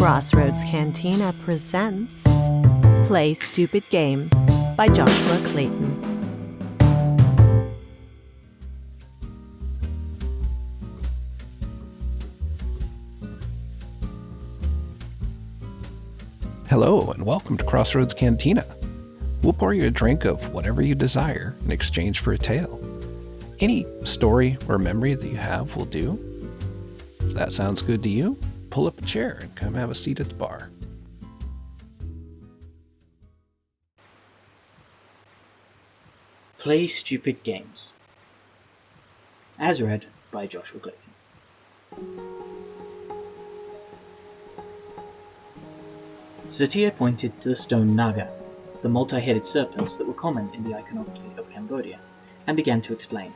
Crossroads Cantina presents Play Stupid Games by Joshua Clayton. Hello and welcome to Crossroads Cantina. We'll pour you a drink of whatever you desire in exchange for a tale. Any story or memory that you have will do. If that sounds good to you, pull up a chair and come have a seat at the bar. Play Stupid Games. As read by Joshua Clayton. Satia pointed to the stone Naga, the multi-headed serpents that were common in the iconography of Cambodia, and began to explain.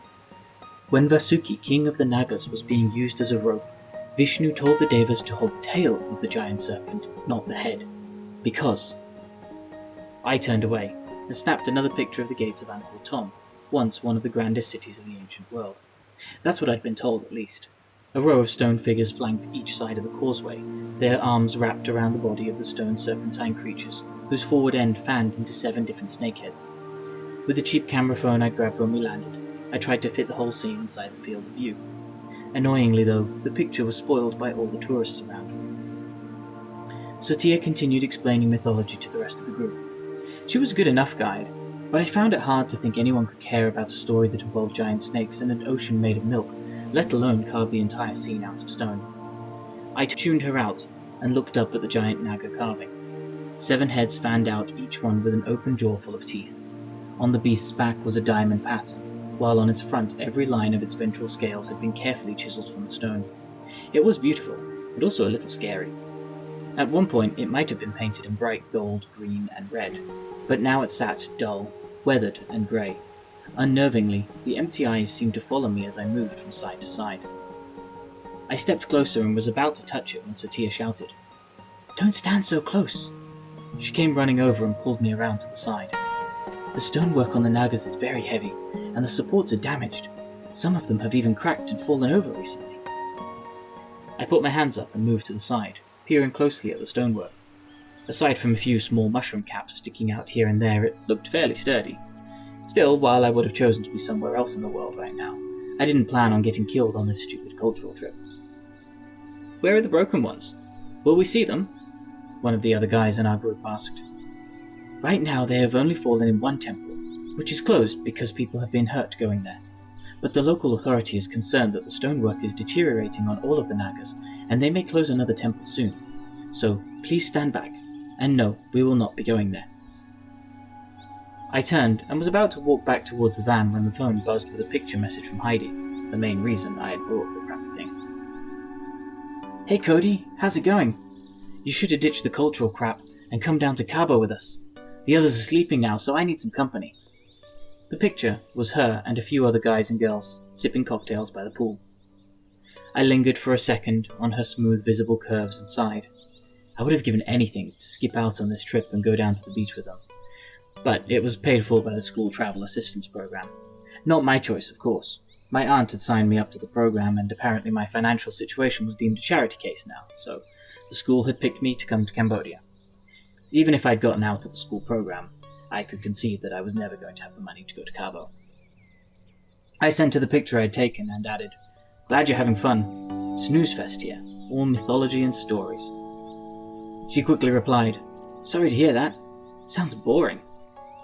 When Vasuki, king of the Nagas, was being used as a rope, Vishnu told the Devas to hold the tail of the giant serpent, not the head. Because... I turned away and snapped another picture of the gates of Angkor, once one of the grandest cities of the ancient world. That's what I'd been told, at least. A row of stone figures flanked each side of the causeway, their arms wrapped around the body of the stone serpentine creatures, whose forward end fanned into 7 different snakeheads. With the cheap camera phone I grabbed when we landed, I tried to fit the whole scene inside the field of view. Annoyingly though, the picture was spoiled by all the tourists around. Satia continued explaining mythology to the rest of the group. She was a good enough guide, but I found it hard to think anyone could care about a story that involved giant snakes and an ocean made of milk, let alone carve the entire scene out of stone. I tuned her out and looked up at the giant Naga carving. 7 heads fanned out, each one with an open jaw full of teeth. On the beast's back was a diamond pattern, while on its front every line of its ventral scales had been carefully chiseled from the stone. It was beautiful, but also a little scary. At one point it might have been painted in bright gold, green, and red, but now it sat dull, weathered, and grey. Unnervingly, the empty eyes seemed to follow me as I moved from side to side. I stepped closer and was about to touch it when Satia shouted, "Don't stand so close!" She came running over and pulled me around to the side. The stonework on the Nagas is very heavy, and the supports are damaged. Some of them have even cracked and fallen over recently. I put my hands up and moved to the side, peering closely at the stonework. Aside from a few small mushroom caps sticking out here and there, it looked fairly sturdy. Still, while I would have chosen to be somewhere else in the world right now, I didn't plan on getting killed on this stupid cultural trip. "Where are the broken ones? Will we see them?" one of the other guys in our group asked. "Right now they have only fallen in one temple, which is closed because people have been hurt going there. But the local authority is concerned that the stonework is deteriorating on all of the Nagas, and they may close another temple soon. So please stand back, and no, we will not be going there." I turned and was about to walk back towards the van when the phone buzzed with a picture message from Heidi, the main reason I had brought the crappy thing. "Hey Cody, how's it going? You should have ditched the cultural crap and come down to Cabo with us. The others are sleeping now, so I need some company." The picture was her and a few other guys and girls sipping cocktails by the pool. I lingered for a second on her smooth visible curves and sighed. I would have given anything to skip out on this trip and go down to the beach with them. But it was paid for by the school travel assistance program. Not my choice, of course. My aunt had signed me up to the program, and apparently my financial situation was deemed a charity case now, so the school had picked me to come to Cambodia. Even if I'd gotten out of the school program, I could concede that I was never going to have the money to go to Cabo. I sent her the picture I'd taken and added, "Glad you're having fun. Snooze fest here, all mythology and stories." She quickly replied, "Sorry to hear that. Sounds boring.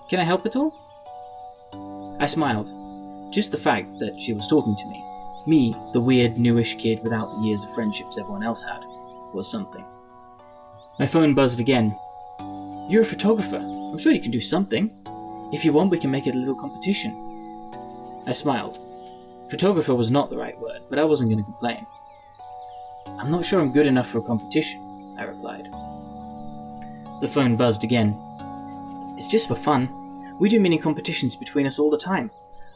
Can I help at all?" I smiled. Just the fact that she was talking to me, the weird, newish kid without the years of friendships everyone else had, was something. My phone buzzed again. "You're a photographer. I'm sure you can do something. If you want, we can make it a little competition." I smiled. Photographer was not the right word, but I wasn't going to complain. "I'm not sure I'm good enough for a competition," I replied. The phone buzzed again. "It's just for fun. We do mini competitions between us all the time.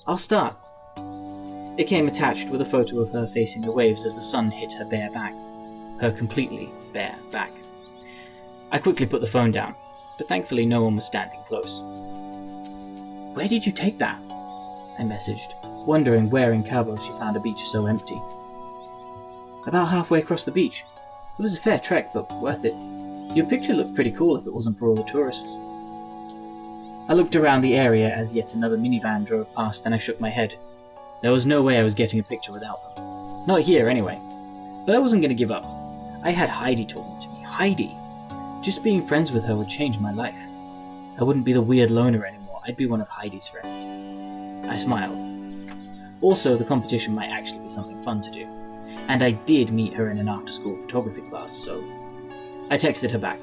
I'll start." It came attached with a photo of her facing the waves as the sun hit her bare back. Her completely bare back. I quickly put the phone down, but thankfully no one was standing close. "Where did you take that?" I messaged, wondering where in Cabo she found a beach so empty. "About halfway across the beach. It was a fair trek, but worth it. Your picture looked pretty cool if it wasn't for all the tourists. I looked around the area as yet another minivan drove past and I shook my head. There was no way I was getting a picture without them. Not here, anyway. But I wasn't going to give up. I had Heidi talking to me. Heidi! Just being friends with her would change my life. I wouldn't be the weird loner anymore. I'd be one of Heidi's friends. I smiled. Also, the competition might actually be something fun to do. And I did meet her in an after-school photography class, so I texted her back.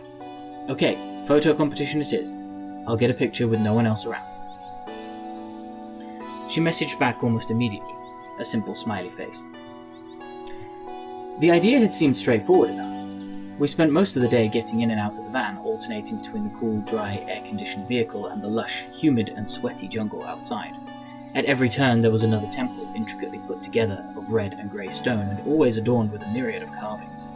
Okay, photo competition it is. I'll get a picture with no one else around. She messaged back almost immediately, a simple smiley face. The idea had seemed straightforward enough. We spent most of the day getting in and out of the van, alternating between the cool, dry, air-conditioned vehicle and the lush, humid and sweaty jungle outside. At every turn there was another temple, intricately put together of red and grey stone and always adorned with a myriad of carvings.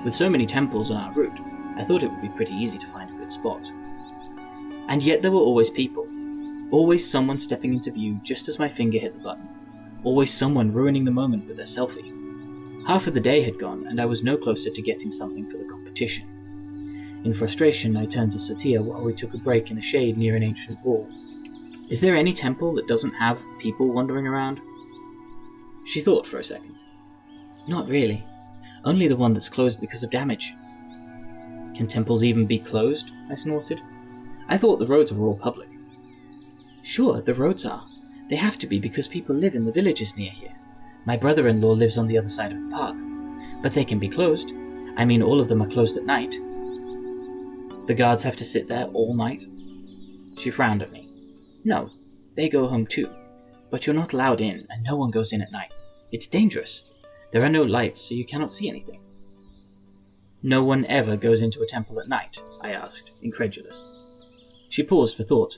With so many temples on our route, I thought it would be pretty easy to find a good spot. And yet there were always people. Always someone stepping into view just as my finger hit the button. Always someone ruining the moment with their selfie. Half of the day had gone, and I was no closer to getting something for the competition. In frustration, I turned to Satya while we took a break in the shade near an ancient wall. Is there any temple that doesn't have people wandering around? She thought for a second. Not really. Only the one that's closed because of damage. Can temples even be closed? I snorted. I thought the roads were all public. Sure, the roads are. They have to be because people live in the villages near here. My brother-in-law lives on the other side of the park. But they can be closed. I mean, all of them are closed at night. The guards have to sit there all night? She frowned at me. No, they go home too. But you're not allowed in, and no one goes in at night. It's dangerous. There are no lights, so you cannot see anything. No one ever goes into a temple at night? I asked, incredulous. She paused for thought.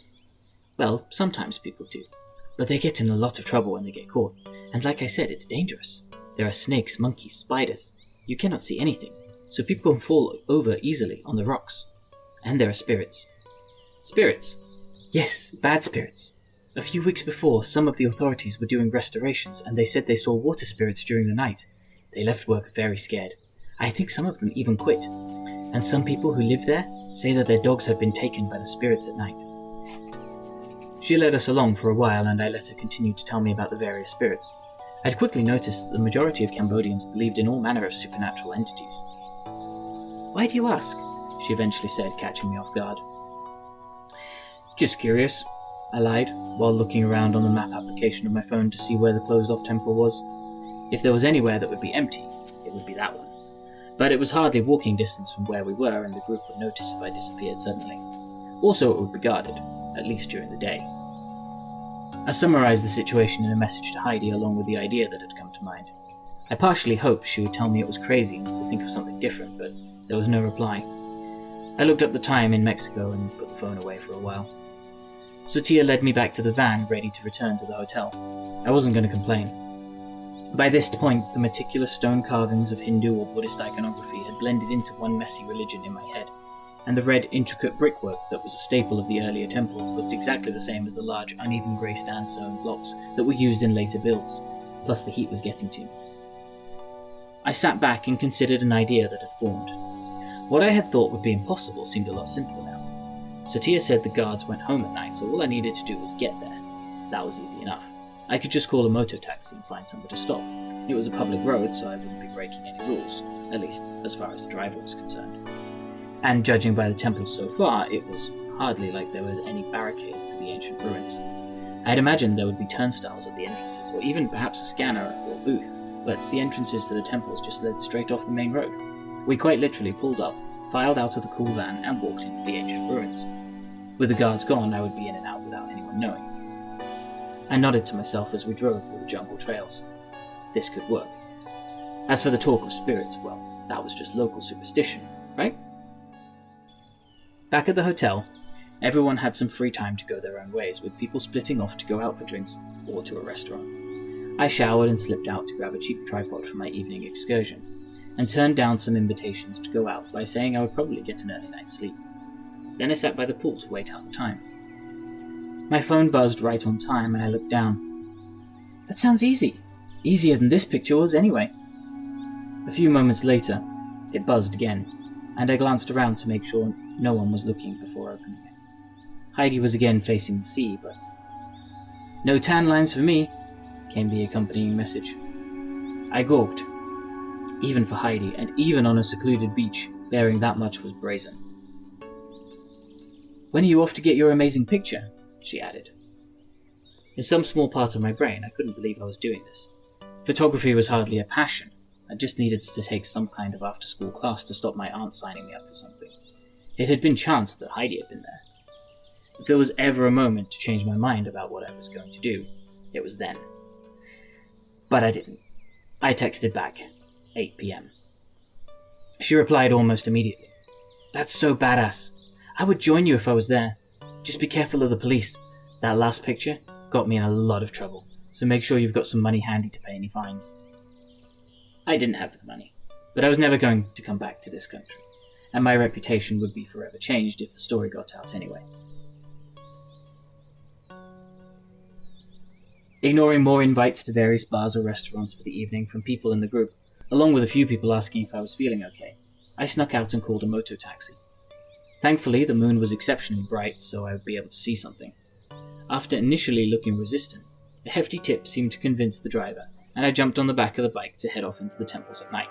Well, sometimes people do. But they get in a lot of trouble when they get caught. And like I said, it's dangerous. There are snakes, monkeys, spiders. You cannot see anything, so people can fall over easily on the rocks. And there are spirits. Spirits? Yes, bad spirits. A few weeks before, some of the authorities were doing restorations, and they said they saw water spirits during the night. They left work very scared. I think some of them even quit. And some people who live there say that their dogs have been taken by the spirits at night. She led us along for a while, and I let her continue to tell me about the various spirits. I'd quickly noticed that the majority of Cambodians believed in all manner of supernatural entities. Why do you ask? She eventually said, catching me off guard. Just curious, I lied, while looking around on the map application of my phone to see where the closed-off temple was. If there was anywhere that would be empty, it would be that one. But it was hardly walking distance from where we were, and the group would notice if I disappeared suddenly. Also, it would be guarded, at least during the day. I summarized the situation in a message to Heidi along with the idea that had come to mind. I partially hoped she would tell me it was crazy and to think of something different, but there was no reply. I looked up the time in Mexico and put the phone away for a while. Satya led me back to the van, ready to return to the hotel. I wasn't going to complain. By this point, the meticulous stone carvings of Hindu or Buddhist iconography had blended into one messy religion in my head, and the red, intricate brickwork that was a staple of the earlier temples looked exactly the same as the large, uneven grey sandstone blocks that were used in later builds, plus the heat was getting to me. I sat back and considered an idea that had formed. What I had thought would be impossible seemed a lot simpler now. Satya said the guards went home at night, so all I needed to do was get there. That was easy enough. I could just call a motor taxi and find somewhere to stop. It was a public road, so I wouldn't be breaking any rules, at least as far as the driver was concerned. And judging by the temples so far, it was hardly like there were any barricades to the ancient ruins. I had imagined there would be turnstiles at the entrances, or even perhaps a scanner or booth, but the entrances to the temples just led straight off the main road. We quite literally pulled up, filed out of the cool van, and walked into the ancient ruins. With the guards gone, I would be in and out without anyone knowing. I nodded to myself as we drove through the jungle trails. This could work. As for the talk of spirits, well, that was just local superstition, right? Back at the hotel, everyone had some free time to go their own ways, with people splitting off to go out for drinks or to a restaurant. I showered and slipped out to grab a cheap tripod for my evening excursion, and turned down some invitations to go out by saying I would probably get an early night's sleep. Then I sat by the pool to wait out the time. My phone buzzed right on time and I looked down. That sounds easy. Easier than this picture was anyway. A few moments later, It buzzed again, and I glanced around to make sure no one was looking before opening it. Heidi was again facing the sea, but "No tan lines for me," came the accompanying message. I gawked. Even for Heidi, and even on a secluded beach, bearing that much was brazen. "When are you off to get your amazing picture?" she added. In some small part of my brain, I couldn't believe I was doing this. Photography was hardly a passion. I just needed to take some kind of after-school class to stop my aunt signing me up for something. It had been chance that Heidi had been there. If there was ever a moment to change my mind about what I was going to do, it was then. But I didn't. I texted back, 8 p.m. She replied almost immediately. "That's so badass. I would join you if I was there. Just be careful of the police. That last picture got me in a lot of trouble, so make sure you've got some money handy to pay any fines." I didn't have the money, but I was never going to come back to this country, and my reputation would be forever changed if the story got out anyway. Ignoring more invites to various bars or restaurants for the evening from people in the group, along with a few people asking if I was feeling okay, I snuck out and called a moto taxi. Thankfully, the moon was exceptionally bright, so I would be able to see something. After initially looking resistant, a hefty tip seemed to convince the driver, and I jumped on the back of the bike to head off into the temples at night.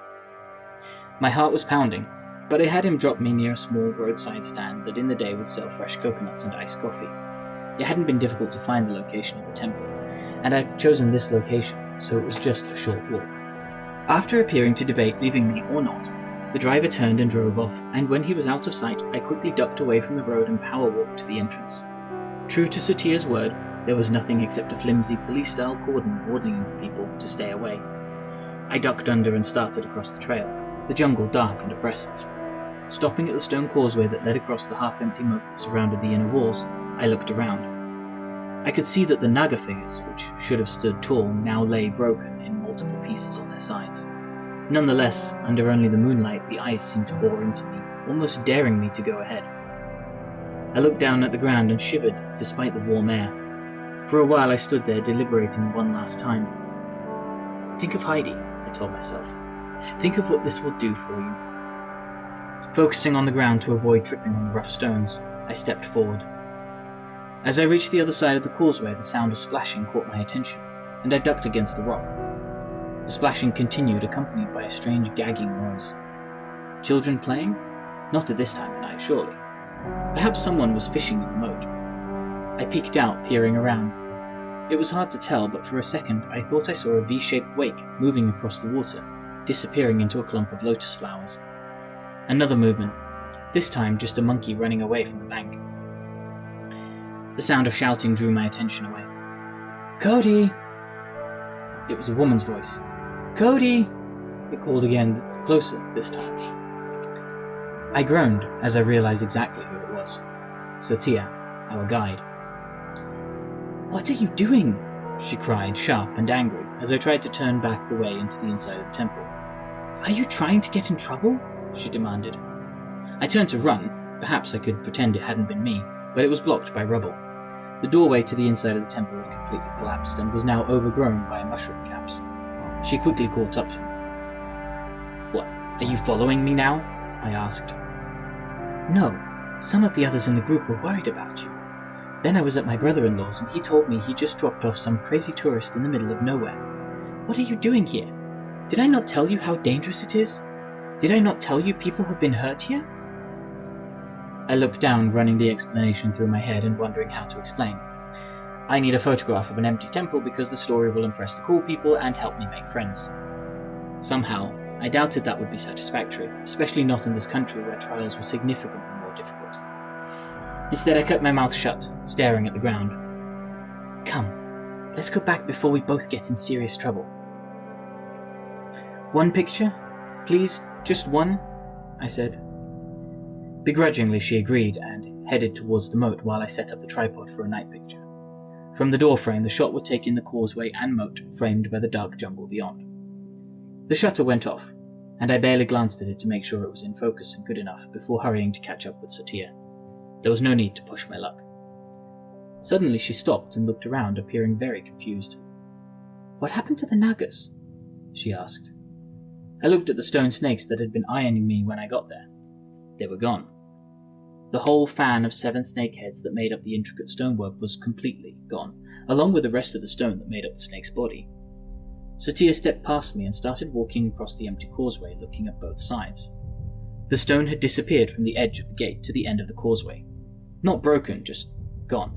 My heart was pounding, but I had him drop me near a small roadside stand that in the day would sell fresh coconuts and iced coffee. It hadn't been difficult to find the location of the temple, and I'd chosen this location, so it was just a short walk. After appearing to debate leaving me or not, the driver turned and drove off, and when he was out of sight, I quickly ducked away from the road and power walked to the entrance. True to Satia's word, there was nothing except a flimsy police-style cordon warning people to stay away. I ducked under and started across the trail, the jungle dark and oppressive. Stopping at the stone causeway that led across the half-empty moat that surrounded the inner walls, I looked around. I could see that the Naga figures, which should have stood tall, now lay broken in multiple pieces on their sides. Nonetheless, under only the moonlight, the eyes seemed to bore into me, almost daring me to go ahead. I looked down at the ground and shivered, despite the warm air. For a while I stood there, deliberating one last time. "Think of Heidi," I told myself. "Think of what this will do for you." Focusing on the ground to avoid tripping on the rough stones, I stepped forward. As I reached the other side of the causeway, the sound of splashing caught my attention, and I ducked against the rock. The splashing continued, accompanied by a strange gagging noise. Children playing? Not at this time of night, surely. Perhaps someone was fishing in the moat. I peeked out, peering around. It was hard to tell, but for a second I thought I saw a V-shaped wake moving across the water, disappearing into a clump of lotus flowers. Another movement, this time just a monkey running away from the bank. The sound of shouting drew my attention away. "Cody!" It was a woman's voice. "Cody!" It called again, closer this time. I groaned as I realized exactly who it was. Satia, our guide. "What are you doing?" she cried, sharp and angry, as I tried to turn back away into the inside of the temple. "Are you trying to get in trouble?" she demanded. I turned to run. Perhaps I could pretend it hadn't been me, but it was blocked by rubble. The doorway to the inside of the temple had completely collapsed and was now overgrown by mushroom caps. She quickly caught up to me. "What, are you following me now?" I asked. "No, some of the others in the group were worried about you. Then I was at my brother-in-law's and he told me he just dropped off some crazy tourist in the middle of nowhere. What are you doing here? Did I not tell you how dangerous it is? Did I not tell you people have been hurt here?" I looked down, running the explanation through my head and wondering how to explain. I need a photograph of an empty temple because the story will impress the cool people and help me make friends. Somehow, I doubted that would be satisfactory, especially not in this country where trials were significantly more difficult. Instead, I kept my mouth shut, staring at the ground. "Come, let's go back before we both get in serious trouble." "One picture? Please, just one?" I said. Begrudgingly, she agreed and headed towards the moat while I set up the tripod for a night picture. From the doorframe, the shot would take in the causeway and moat framed by the dark jungle beyond. The shutter went off, and I barely glanced at it to make sure it was in focus and good enough before hurrying to catch up with Satia. There was no need to push my luck. Suddenly she stopped and looked around, appearing very confused. "What happened to the Nagas?" she asked. I looked at the stone snakes that had been eyeing me when I got there. They were gone. The whole fan of 7 snake heads that made up the intricate stonework was completely gone, along with the rest of the stone that made up the snake's body. Satia stepped past me and started walking across the empty causeway, looking at both sides. The stone had disappeared from the edge of the gate to the end of the causeway. Not broken, just gone.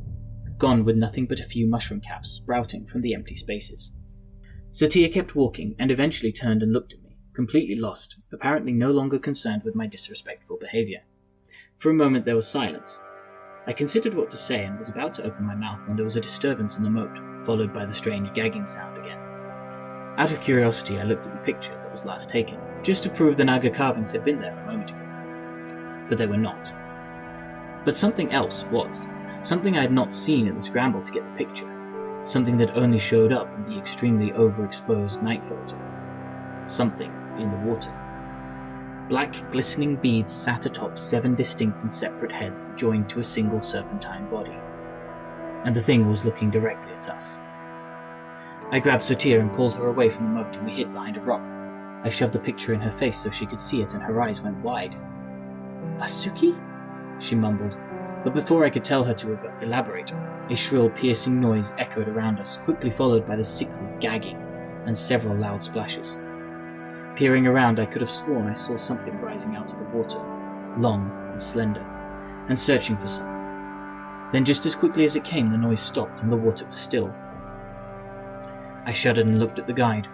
Gone with nothing but a few mushroom caps sprouting from the empty spaces. Satia kept walking and eventually turned and looked at me, completely lost, apparently no longer concerned with my disrespectful behavior. For a moment there was silence. I considered what to say and was about to open my mouth when there was a disturbance in the moat, followed by the strange gagging sound again. Out of curiosity, I looked at the picture that was last taken, just to prove the Naga carvings had been there a moment ago. But they were not. But something else was. Something I had not seen in the scramble to get the picture. Something that only showed up in the extremely overexposed night photo. Something in the water. Black, glistening beads sat atop 7 distinct and separate heads that joined to a single serpentine body. And the thing was looking directly at us. I grabbed Satia and pulled her away from the moat, and we hid behind a rock. I shoved the picture in her face so she could see it, and her eyes went wide. "Vasuki?" she mumbled, but before I could tell her to elaborate, a shrill, piercing noise echoed around us, quickly followed by the sickly gagging and several loud splashes. Peering around, I could have sworn I saw something rising out of the water, long and slender, and searching for something. Then just as quickly as it came, the noise stopped and the water was still. I shuddered and looked at the guide.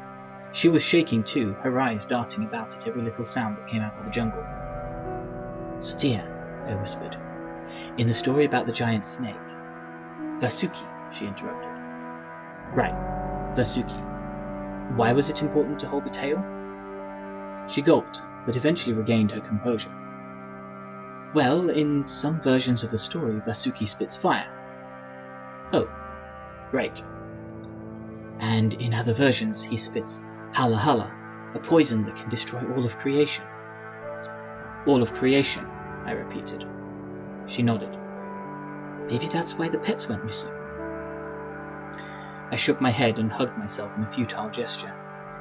She was shaking too, her eyes darting about at every little sound that came out of the jungle. "Satia," I whispered. "In the story about the giant snake..." "Vasuki," she interrupted. "Right, Vasuki. Why was it important to hold the tail?" She gulped, but eventually regained her composure. "Well, in some versions of the story, Vasuki spits fire." "Oh, great. And in other versions, he spits hala hala, a poison that can destroy all of creation." "All of creation," I repeated. She nodded. "Maybe that's why the pets went missing." I shook my head and hugged myself in a futile gesture.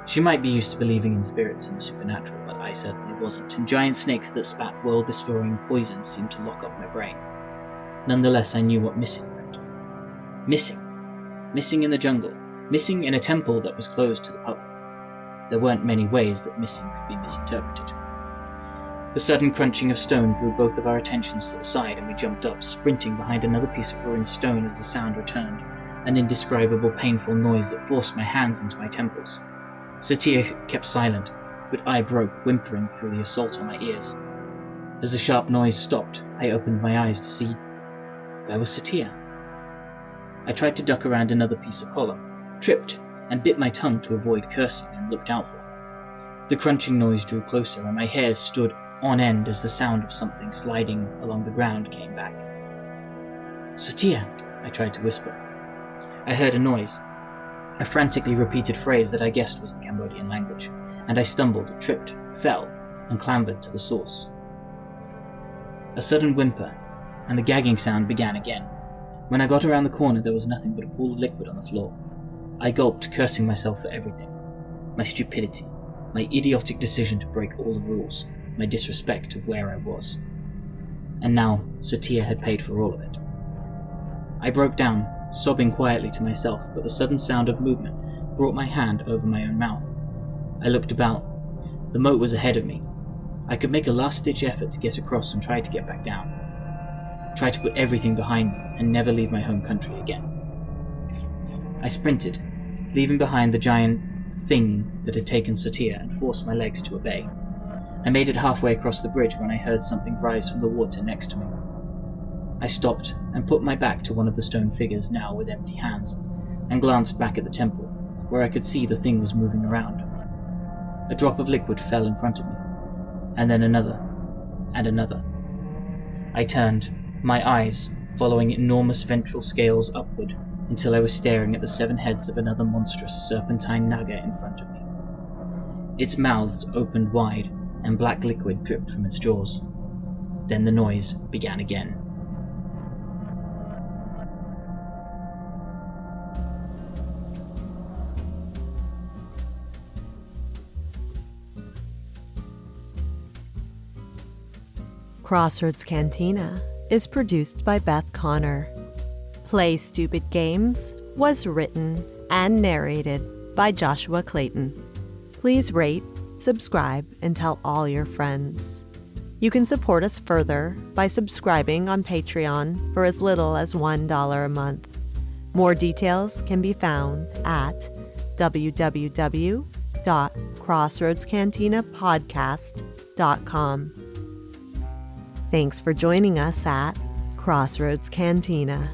She might be used to believing in spirits and the supernatural, but I certainly wasn't, and giant snakes that spat world-destroying poison seemed to lock up my brain. Nonetheless, I knew what missing meant. Missing. Missing in the jungle. Missing in a temple that was closed to the public. There weren't many ways that missing could be misinterpreted. The sudden crunching of stone drew both of our attentions to the side, and we jumped up, sprinting behind another piece of ruined stone as the sound returned, an indescribable painful noise that forced my hands into my temples. Satia kept silent, but I broke, whimpering through the assault on my ears. As the sharp noise stopped, I opened my eyes to see... where was Satia? I tried to duck around another piece of column, tripped, and bit my tongue to avoid cursing, and looked out for her. The crunching noise drew closer, and my hairs stood on end as the sound of something sliding along the ground came back. "Satia," I tried to whisper. I heard a noise, a frantically repeated phrase that I guessed was the Cambodian language, and I stumbled, tripped, fell, and clambered to the source. A sudden whimper, and the gagging sound began again. When I got around the corner, there was nothing but a pool of liquid on the floor. I gulped, cursing myself for everything. My stupidity, my idiotic decision to break all the rules, my disrespect of where I was. And now, Satia had paid for all of it. I broke down, sobbing quietly to myself, but the sudden sound of movement brought my hand over my own mouth. I looked about. The moat was ahead of me. I could make a last-ditch effort to get across and try to get back down. Try to put everything behind me and never leave my home country again. I sprinted, leaving behind the giant thing that had taken Satia, and forced my legs to obey. I made it halfway across the bridge when I heard something rise from the water next to me. I stopped and put my back to one of the stone figures, now with empty hands, and glanced back at the temple, where I could see the thing was moving around. A drop of liquid fell in front of me, and then another, and another. I turned, my eyes following enormous ventral scales upward, until I was staring at the 7 heads of another monstrous serpentine Naga in front of me. Its mouths opened wide, and black liquid dripped from its jaws. Then the noise began again. Crossroads Cantina is produced by Beth Connor. Play Stupid Games was written and narrated by Joshua Clayton. Please rate, subscribe, and tell all your friends. You can support us further by subscribing on Patreon for as little as $1 a month. More details can be found at www.crossroadscantinapodcast.com. Thanks for joining us at Crossroads Cantina.